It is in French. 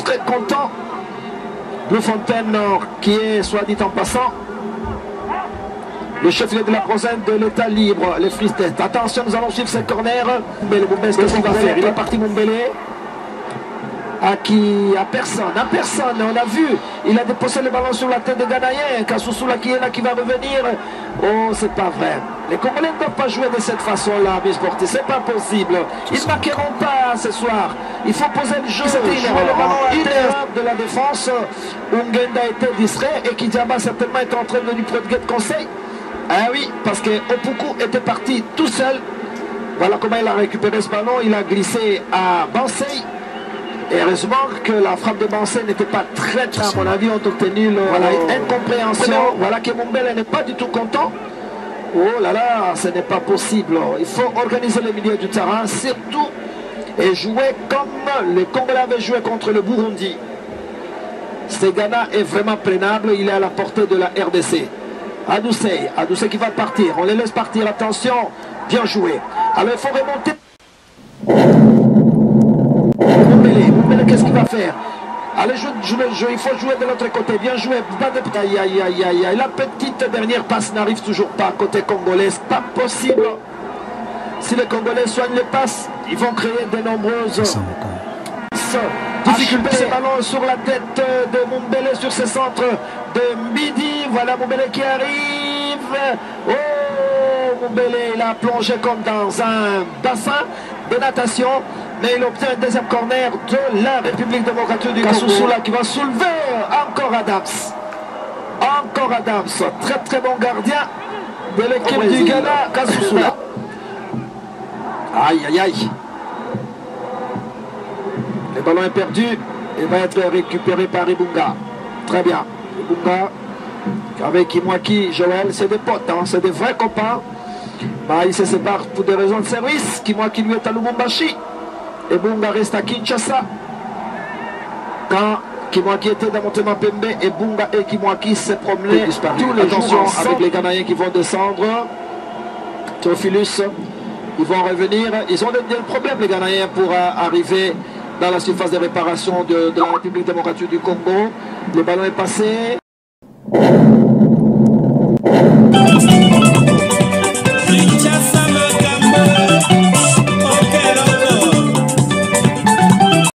très content. Bloemfontein qui est, soit dit en passant, le chef-lieu de la province de l'État libre, les Free State. Attention, nous allons suivre ce corner. Mumbele, qu'est-ce qu'il va faire? Il est parti Mumbele. À personne, on a vu, il a déposé le ballon sur la tête de Ghanéen, Kassoussoula qui est là, qui va revenir. Oh, c'est pas vrai. Les Congolais ne doivent pas jouer de cette façon-là, mes sportifs, c'est pas possible. Ils ne marqueront pas ce soir. Il faut poser le jeu, jouer le ballon à l'intérieur de la défense. Ungenda a été distrait et Kidjaba certainement est en train de lui prodiguer de conseils. Ah oui, parce que Opoku était parti tout seul. Voilà comment il a récupéré ce ballon, il a glissé à Bansey. Et heureusement que la frappe de Bansey n'était pas très, à mon avis, ont obtenu incompréhension. Voilà que Mumbele n'est pas du tout content. Oh là là, ce n'est pas possible. Il faut organiser le milieu du terrain, surtout, et jouer comme les Congolais avaient joué contre le Burundi. Ce Ghana est vraiment prenable, il est à la portée de la RDC. Adoucey qui va partir, on les laisse partir, attention, bien joué. Alors il faut remonter. Mumbele, qu'est-ce qu'il va faire? Allez, il faut jouer de l'autre côté, bien joué. Aïe, aïe, aïe, aïe, aïe. La petite dernière passe n'arrive toujours pas côté congolais, c'est pas possible. Si les Congolais soignent les passes, ils vont créer de nombreuses difficultés. Ce ballon sur la tête de Mumbele sur ce centre de Mbidi. Voilà Mumbele qui arrive. Oh, Mumbele, il a plongé comme dans un bassin de natation. Mais il obtient un deuxième corner de la République démocratique du Congo. Kassoussoula qui va soulever encore Adams. Encore Adams. Très très bon gardien de l'équipe du Ghana, Kassoussoula. Aïe aïe aïe. Le ballon est perdu et va être récupéré par Ibunga. Très bien. Ibunga avec Kimwaki, Joël, c'est des potes, hein, c'est des vrais copains. Bah, ils se séparent pour des raisons de service. Kimwaki lui est à Lubumbashi. Et Bunga reste à Kinshasa. Quand Kimwaki était dans Motema Pembe et Bunga et Kimwaki se promenaient tous les jours avec les Ghanéens qui vont descendre. Théophilus, ils vont revenir. Ils ont des problèmes les Ghanéens pour arriver dans la surface de réparation de la République démocratique du Congo. Le ballon est passé.